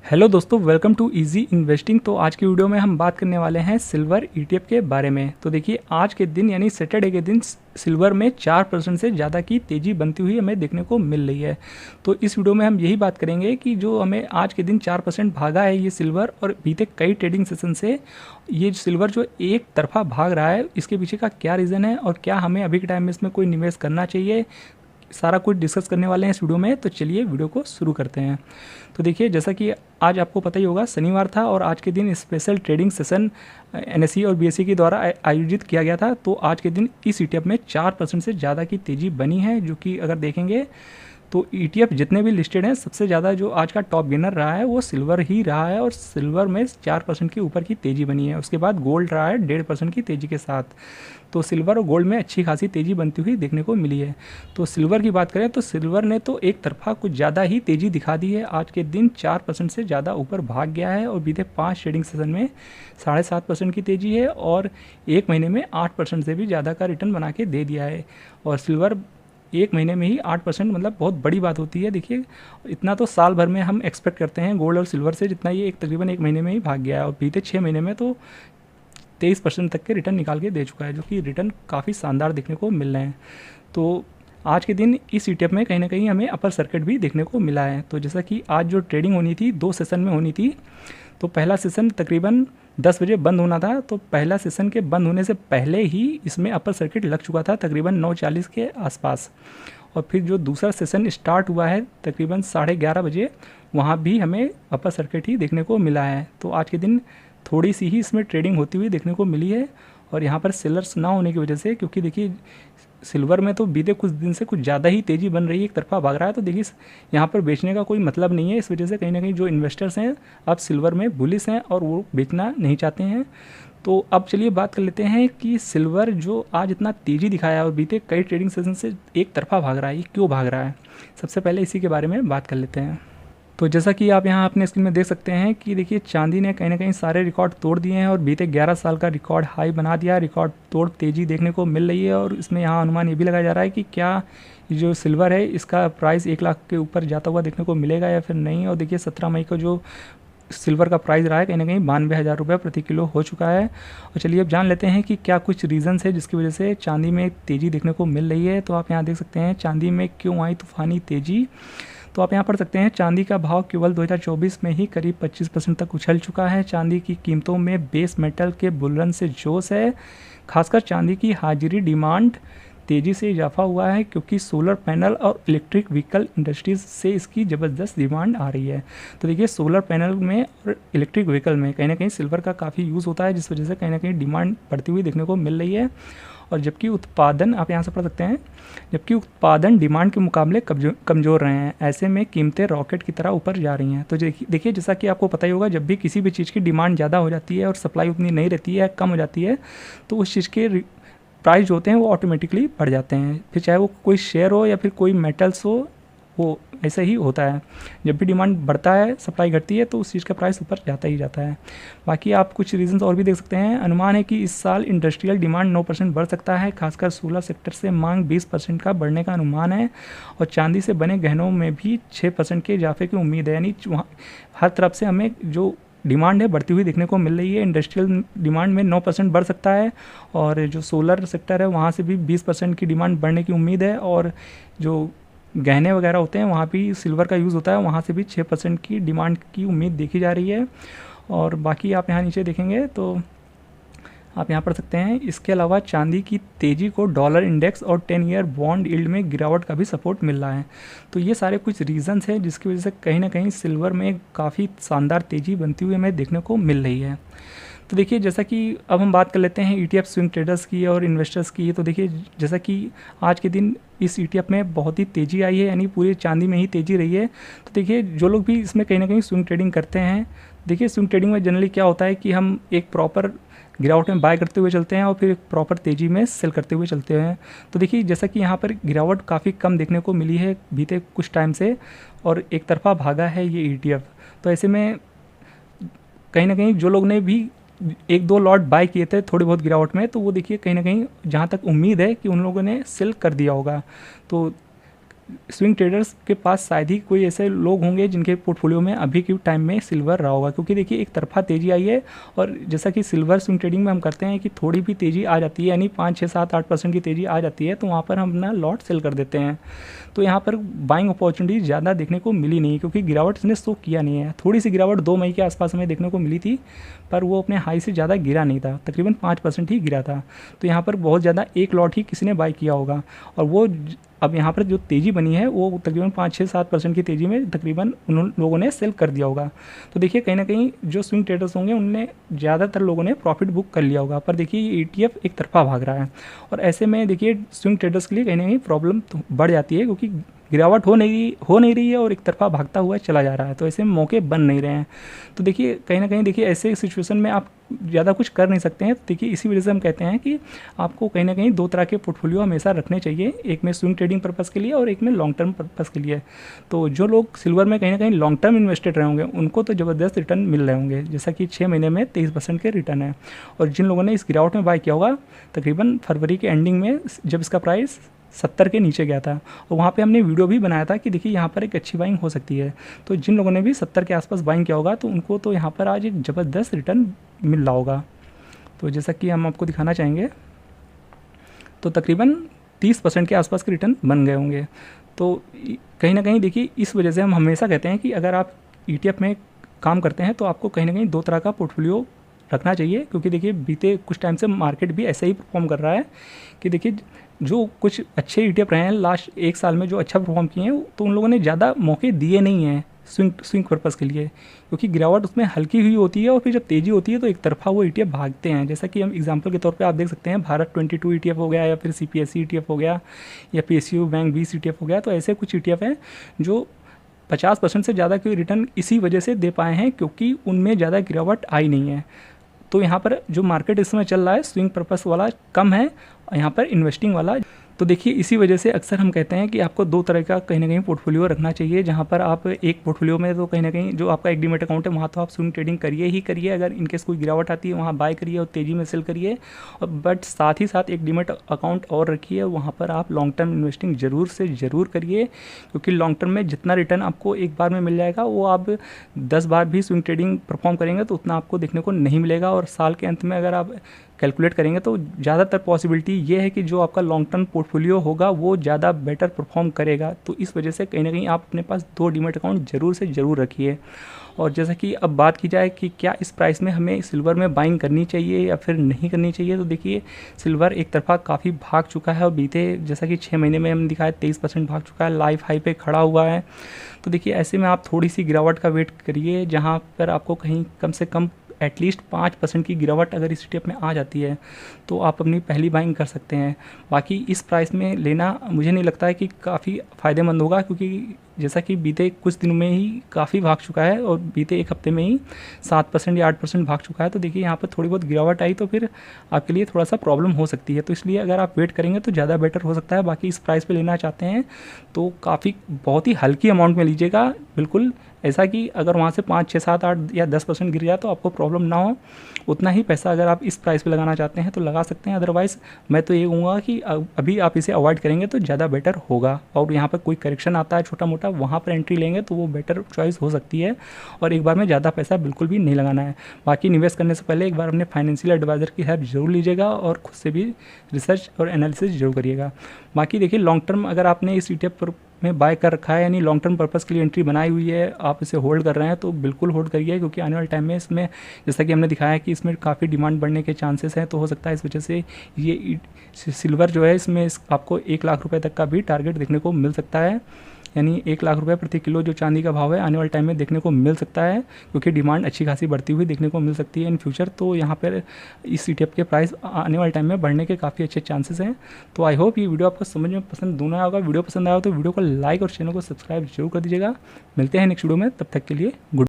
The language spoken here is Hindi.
हेलो दोस्तों, वेलकम टू इजी इन्वेस्टिंग। तो आज की वीडियो में हम बात करने वाले हैं सिल्वर ईटीएफ के बारे में। तो देखिए, आज के दिन यानी सैटरडे के दिन सिल्वर में 4% से ज़्यादा की तेज़ी बनती हुई हमें देखने को मिल रही है। तो इस वीडियो में हम यही बात करेंगे कि जो हमें आज के दिन 4% भागा है ये सिल्वर, और बीते कई ट्रेडिंग सेशन से ये सिल्वर जो एक तरफा भाग रहा है, इसके पीछे का क्या रीज़न है और क्या हमें अभी के टाइम में इसमें कोई निवेश करना चाहिए, सारा कुछ डिस्कस करने वाले हैं इस वीडियो में। तो चलिए वीडियो को शुरू करते हैं। तो देखिए, जैसा कि आज आपको पता ही होगा, शनिवार था और आज के दिन स्पेशल ट्रेडिंग सेशन एनएसई और बीएसई के द्वारा आयोजित किया गया था। तो आज के दिन इस ईटीएफ में 4% से ज़्यादा की तेज़ी बनी है, जो कि अगर देखेंगे तो ईटीएफ जितने भी लिस्टेड हैं, सबसे ज़्यादा जो आज का टॉप गेनर रहा है वो सिल्वर ही रहा है, और सिल्वर में 4% के ऊपर की तेज़ी बनी है। उसके बाद गोल्ड रहा है 1.5% की तेज़ी के साथ। तो सिल्वर और गोल्ड में अच्छी खासी तेज़ी बनती हुई देखने को मिली है। तो सिल्वर की बात करें तो सिल्वर ने तो एक तरफा कुछ ज़्यादा ही तेज़ी दिखा दी है। आज के दिन 4% से ज़्यादा ऊपर भाग गया है, और बीते 5 ट्रेडिंग सेशन में 7.5% की तेज़ी है, और एक महीने में 8% से भी ज़्यादा का रिटर्न बना के दे दिया है। और सिल्वर एक महीने में ही 8% मतलब बहुत बड़ी बात होती है। देखिए, इतना तो साल भर में हम एक्सपेक्ट करते हैं गोल्ड और सिल्वर से, जितना ये तकरीबन एक महीने में ही भाग गया है, और बीते 6 महीने में तो 23% तक के रिटर्न निकाल के दे चुका है, जो कि रिटर्न काफ़ी शानदार देखने को मिल रहे हैं। तो आज के दिन इस ईटीएफ में कहीं ना कहीं हमें अपर सर्किट भी देखने को मिला है। तो जैसा कि आज जो ट्रेडिंग होनी थी 2 सेशन में होनी थी। तो पहला सेशन तकरीबन 10 बजे बंद होना था। तो पहला सेशन के बंद होने से पहले ही इसमें अपर सर्किट लग चुका था तकरीबन 9:40 के आसपास। और फिर जो दूसरा सेशन स्टार्ट हुआ है तकरीबन 11:30 बजे, वहाँ भी हमें अपर सर्किट ही देखने को मिला है। तो आज के दिन थोड़ी सी ही इसमें ट्रेडिंग होती हुई देखने को मिली है, और यहाँ पर सेलर्स ना होने की वजह से, क्योंकि देखिए सिल्वर में तो बीते कुछ दिन से कुछ ज़्यादा ही तेज़ी बन रही है, एक तरफा भाग रहा है। तो देखिए, यहाँ पर बेचने का कोई मतलब नहीं है। इस वजह से कहीं ना कहीं जो इन्वेस्टर्स हैं अब सिल्वर में बुलिश हैं और वो बेचना नहीं चाहते हैं। तो अब चलिए बात कर लेते हैं कि सिल्वर जो आज इतना तेज़ी दिखाया है और बीते कई ट्रेडिंग सेशन से एक तरफा भाग रहा है, ये क्यों भाग रहा है। सबसे पहले इसी के बारे में बात कर लेते हैं। तो जैसा कि आप यहाँ अपने स्क्रीन में देख सकते हैं कि देखिए, चांदी ने कहीं ना कहीं सारे रिकॉर्ड तोड़ दिए हैं और बीते 11 साल का रिकॉर्ड हाई बना दिया। रिकॉर्ड तोड़ तेज़ी देखने को मिल रही है, और इसमें यहाँ अनुमान ये भी लगाया जा रहा है कि क्या जो सिल्वर है इसका प्राइस 1 लाख के ऊपर जाता हुआ देखने को मिलेगा या फिर नहीं। और देखिए, 17 मई को जो सिल्वर का प्राइस रहा है कहीं ना कहीं 92,000 रुपये प्रति किलो हो चुका है। और चलिए अब जान लेते हैं कि क्या कुछ रीज़न्स है जिसकी वजह से चांदी में तेज़ी देखने को मिल रही है। तो आप यहाँ देख सकते हैं चांदी में क्यों आई तूफ़ानी तेज़ी। तो आप यहाँ पढ़ सकते हैं, चांदी का भाव केवल 2024 में ही करीब 25% तक उछल चुका है। चांदी की कीमतों में बेस मेटल के बुलरन से जोश है। खासकर चांदी की हाजिरी डिमांड तेज़ी से इजाफा हुआ है, क्योंकि सोलर पैनल और इलेक्ट्रिक व्हीकल इंडस्ट्रीज से इसकी ज़बरदस्त डिमांड आ रही है। तो देखिए, सोलर पैनल में और इलेक्ट्रिक व्हीकल में कहीं ना कहीं सिल्वर का काफ़ी यूज़ होता है, जिस वजह से कहीं ना कहीं डिमांड बढ़ती हुई देखने को मिल रही है। और जबकि उत्पादन, आप यहाँ से पढ़ सकते हैं, जबकि उत्पादन डिमांड के मुकाबले कमज़ोर रहे हैं। ऐसे में कीमतें रॉकेट की तरह ऊपर जा रही हैं। तो देखिए, जैसा कि आपको पता ही होगा, जब भी किसी भी चीज़ की डिमांड ज़्यादा हो जाती है और सप्लाई उतनी नहीं रहती है, कम हो जाती है, तो उस चीज़ के प्राइस जो होते हैं वो ऑटोमेटिकली बढ़ जाते हैं। फिर चाहे वो कोई शेयर हो या फिर कोई मेटल्स हो, वो ऐसा ही होता है। जब भी डिमांड बढ़ता है, सप्लाई घटती है, तो उस चीज़ का प्राइस ऊपर जाता ही जाता है। बाकी आप कुछ रीजंस और भी देख सकते हैं। अनुमान है कि इस साल इंडस्ट्रियल डिमांड 9% बढ़ सकता है। खासकर सोलर सेक्टर से मांग 20% का बढ़ने का अनुमान है, और चांदी से बने गहनों में भी 6% के इजाफे की उम्मीद है। यानी हर तरफ से हमें जो डिमांड है बढ़ती हुई देखने को मिल रही है। इंडस्ट्रियल डिमांड में 9% बढ़ सकता है, और जो सोलर सेक्टर है वहाँ से भी 20% की डिमांड बढ़ने की उम्मीद है, और जो गहने वगैरह होते हैं वहाँ भी सिल्वर का यूज़ होता है, वहाँ से भी 6% की डिमांड की उम्मीद देखी जा रही है। और बाकी आप यहाँ नीचे देखेंगे तो आप यहाँ पढ़ सकते हैं, इसके अलावा चांदी की तेज़ी को डॉलर इंडेक्स और 10 ईयर बॉन्ड यील्ड में गिरावट का भी सपोर्ट मिल रहा है। तो ये सारे कुछ रीजंस हैं जिसकी वजह से कहीं ना कहीं सिल्वर में काफ़ी शानदार तेज़ी बनती हुई हमें देखने को मिल रही है। तो देखिए, जैसा कि अब हम बात कर लेते हैं ईटीएफ स्विंग ट्रेडर्स की और इन्वेस्टर्स की। तो देखिए, जैसा कि आज के दिन इस ईटीएफ में बहुत ही तेज़ी आई है, यानी पूरी चांदी में ही तेज़ी रही है। तो देखिए, जो लोग भी इसमें कहीं ना कहीं स्विंग ट्रेडिंग करते हैं, देखिए स्विंग ट्रेडिंग में जनरली क्या होता है कि हम एक प्रॉपर गिरावट में बाय करते हुए चलते हैं और फिर प्रॉपर तेज़ी में सेल करते हुए चलते हैं। तो देखिए, जैसा कि यहाँ पर गिरावट काफ़ी कम देखने को मिली है बीते कुछ टाइम से, और एक तरफा भागा है ये ईटीएफ। तो ऐसे में कहीं ना कहीं जो लोग ने भी 1-2 लॉट बाय किए थे थोड़ी बहुत गिरावट में, तो वो देखिए कहीं ना कहीं जहाँ तक उम्मीद है कि उन लोगों ने सेल कर दिया होगा। तो स्विंग ट्रेडर्स के पास शायद ही कोई ऐसे लोग होंगे जिनके पोर्टफोलियो में अभी के टाइम में सिल्वर रहा होगा, क्योंकि देखिए एक तरफा तेज़ी आई है। और जैसा कि सिल्वर स्विंग ट्रेडिंग में हम करते हैं कि थोड़ी भी तेज़ी आ जाती है, यानी 5, 6, 7, 8% की तेज़ी आ जाती है, तो वहाँ पर हम अपना लॉट सेल कर देते हैं। तो यहाँ पर बाइंग अपॉर्चुनिटी ज़्यादा देखने को मिली नहीं, क्योंकि गिरावट इसने शो किया नहीं है। थोड़ी सी गिरावट 2 मई के आसपास हमें देखने को मिली थी, पर वो अपने हाई से ज़्यादा गिरा नहीं था, तकरीबन 5% ही गिरा था। तो यहाँ पर बहुत ज़्यादा एक लॉट ही किसी ने बाई किया होगा, और वो अब यहाँ पर जो तेज़ी बनी है वो तकरीबन 5, 6, 7% की तेज़ी में तकरीबन उन लोगों ने सेल कर दिया होगा। तो देखिए कहीं ना कहीं जो स्विंग ट्रेडर्स होंगे उनने ज़्यादातर लोगों ने प्रॉफिट बुक कर लिया होगा। पर देखिए ये ETF एक तरफा भाग रहा है, और ऐसे में देखिए स्विंग ट्रेडर्स के लिए कहीं ना कहीं प्रॉब्लम तो बढ़ जाती है, क्योंकि गिरावट हो नहीं रही है और एक तरफा भागता हुआ चला जा रहा है, तो ऐसे मौके बन नहीं रहे हैं। तो देखिए कहीं ना कहीं देखिए ऐसे सिचुएशन में आप ज़्यादा कुछ कर नहीं सकते हैं। तो देखिए इसी वजह से हम कहते हैं कि आपको कहीं ना कहीं 2 तरह के पोर्टफोलियो हमेशा रखने चाहिए, एक में स्विंग ट्रेडिंग पर्पज़ के लिए और एक में लॉन्ग टर्म पर्पज़ के लिए। तो जो लोग सिल्वर में कहीं ना कहीं लॉन्ग टर्म इन्वेस्टेड रहे होंगे उनको तो ज़बरदस्त रिटर्न मिल रहे होंगे, जैसा कि 6 महीने में 23% के रिटर्न है। और जिन लोगों ने इस गिरावट में बाय किया होगा, तकरीबन फरवरी के एंडिंग में जब इसका प्राइस 70 के नीचे गया था, और वहाँ पे हमने वीडियो भी बनाया था कि देखिए यहाँ पर एक अच्छी बाइंग हो सकती है। तो जिन लोगों ने भी 70 के आसपास बाइंग किया होगा तो उनको तो यहाँ पर आज एक ज़बरदस्त रिटर्न मिल रहा होगा। तो जैसा कि हम आपको दिखाना चाहेंगे, तो तकरीबन 30% के आसपास के रिटर्न बन गए होंगे। तो कहीं ना कहीं देखिए इस वजह से हम हमेशा कहते हैं कि अगर आप ETF में काम करते हैं तो आपको कहीं ना कहीं 2 तरह का पोर्टफोलियो रखना चाहिए, क्योंकि देखिए बीते कुछ टाइम से मार्केट भी ऐसे ही परफॉर्म कर रहा है कि देखिए जो कुछ अच्छे ETF रहे हैं लास्ट 1 साल में जो अच्छा परफॉर्म किए हैं, तो उन लोगों ने ज़्यादा मौके दिए नहीं हैं स्विंग पर्पज़ के लिए, क्योंकि गिरावट उसमें हल्की हुई होती है और फिर जब तेज़ी होती है तो एक तरफा वो ETF भागते हैं। जैसा कि हम एग्जांपल के तौर पे आप देख सकते हैं, भारत 22 ETF हो गया, या फिर CPSE ETF हो गया, या PSU बैंक 20 ETF हो गया। तो ऐसे कुछ ETF हैं जो 50% से ज़्यादा की रिटर्न इसी वजह से दे पाए हैं, क्योंकि उनमें ज़्यादा गिरावट आई नहीं है। तो यहाँ पर जो मार्केट इस समय चल रहा है स्विंग पर्पस वाला कम है, यहाँ पर इन्वेस्टिंग वाला। तो देखिए इसी वजह से अक्सर हम कहते हैं कि आपको 2 तरह का कहीं ना कहीं पोर्टफोलियो रखना चाहिए, जहाँ पर आप एक पोर्टफोलियो में तो कहीं ना कहीं जो आपका एक डीमेट अकाउंट है वहाँ तो आप स्विंग ट्रेडिंग करिए ही करिए, अगर इनकेस कोई गिरावट आती है वहाँ बाय करिए और तेज़ी में सेल करिए। और बट साथ ही साथ एक डीमेट अकाउंट और रखिए, वहाँ पर आप लॉन्ग टर्म इन्वेस्टिंग ज़रूर से ज़रूर करिए, क्योंकि लॉन्ग टर्म में जितना रिटर्न आपको एक बार में मिल जाएगा वो आप 10 बार भी स्विंग ट्रेडिंग परफॉर्म करेंगे तो उतना आपको देखने को नहीं मिलेगा। और साल के अंत में अगर आप कैलकुलेट करेंगे तो ज़्यादातर पॉसिबिलिटी ये है कि जो आपका लॉन्ग टर्म पोर्टफोलियो होगा वो ज़्यादा बेटर परफॉर्म करेगा। तो इस वजह से कहीं ना कहीं आप अपने पास 2 डीमेट अकाउंट ज़रूर से ज़रूर रखिए। और जैसा कि अब बात की जाए कि क्या इस प्राइस में हमें सिल्वर में बाइंग करनी चाहिए या फिर नहीं करनी चाहिए, तो देखिए सिल्वर एक तरफा काफ़ी भाग चुका है और बीते जैसा कि 6 महीने में हम दिखाया 23% भाग चुका है, लाइफ हाई पे खड़ा हुआ है। तो देखिए ऐसे में आप थोड़ी सी गिरावट का वेट करिए, जहाँ पर आपको कहीं कम से कम एटलीस्ट 5% की गिरावट अगर इस ETF में आ जाती है तो आप अपनी पहली बाइंग कर सकते हैं। बाकी इस प्राइस में लेना मुझे नहीं लगता है कि काफ़ी फ़ायदेमंद होगा, क्योंकि जैसा कि बीते कुछ दिनों में ही काफ़ी भाग चुका है और बीते 1 हफ्ते में ही 7% या 8% भाग चुका है। तो देखिए यहाँ पर थोड़ी बहुत गिरावट आई तो फिर आपके लिए थोड़ा सा प्रॉब्लम हो सकती है। तो इसलिए अगर आप वेट करेंगे तो ज़्यादा बेटर हो सकता है। बाकी इस प्राइस पे लेना चाहते हैं तो काफ़ी बहुत ही हल्की अमाउंट में लीजिएगा, बिल्कुल ऐसा कि अगर वहाँ से 5, 6, 7, 8 या 10% गिर जाए तो आपको प्रॉब्लम ना हो। उतना ही पैसा अगर आप इस प्राइस पे लगाना चाहते हैं तो लगा सकते हैं, अदरवाइज़ मैं तो ये कहूँगा कि अभी आप इसे अवॉइड करेंगे तो ज़्यादा बेटर होगा। और यहाँ पर कोई करेक्शन आता है छोटा मोटा, वहाँ पर एंट्री लेंगे तो वो बेटर चॉइस हो सकती है। और एक बार में ज़्यादा पैसा बिल्कुल भी नहीं लगाना है। बाकी निवेश करने से पहले एक बार अपने फाइनेंशियल एडवाइज़र की हेल्प जरूर लीजिएगा और खुद से भी रिसर्च और एनालिसिस जरूर करिएगा। बाकी देखिए लॉन्ग टर्म अगर आपने इस ETF पर में बाय कर रखा है, यानी लॉन्ग टर्म पर्पस के लिए एंट्री बनाई हुई है, आप इसे होल्ड कर रहे हैं तो बिल्कुल होल्ड करिए, क्योंकि आने वाले टाइम में इसमें जैसा कि हमने दिखाया है कि इसमें काफ़ी डिमांड बढ़ने के चांसेस हैं। तो हो सकता है इस वजह से ये सिल्वर जो है इसमें आपको 1 लाख रुपए तक का भी टारगेट देखने को मिल सकता है, यानी 1 लाख रुपए प्रति किलो जो चांदी का भाव है आने वाले टाइम में देखने को मिल सकता है, क्योंकि डिमांड अच्छी खासी बढ़ती हुई देखने को मिल सकती है इन फ्यूचर। तो यहाँ पर इस ETF के प्राइस आने वाले टाइम में बढ़ने के काफ़ी अच्छे चांसेस हैं। तो आई होप ये वीडियो आपको समझ में पसंद दोनों आया होगा। वीडियो पसंद आया हो तो वीडियो को लाइक और चैनल को सब्सक्राइब जरूर कर दीजिएगा। मिलते हैं नेक्स्ट वीडियो में, तब तक के लिए गुड।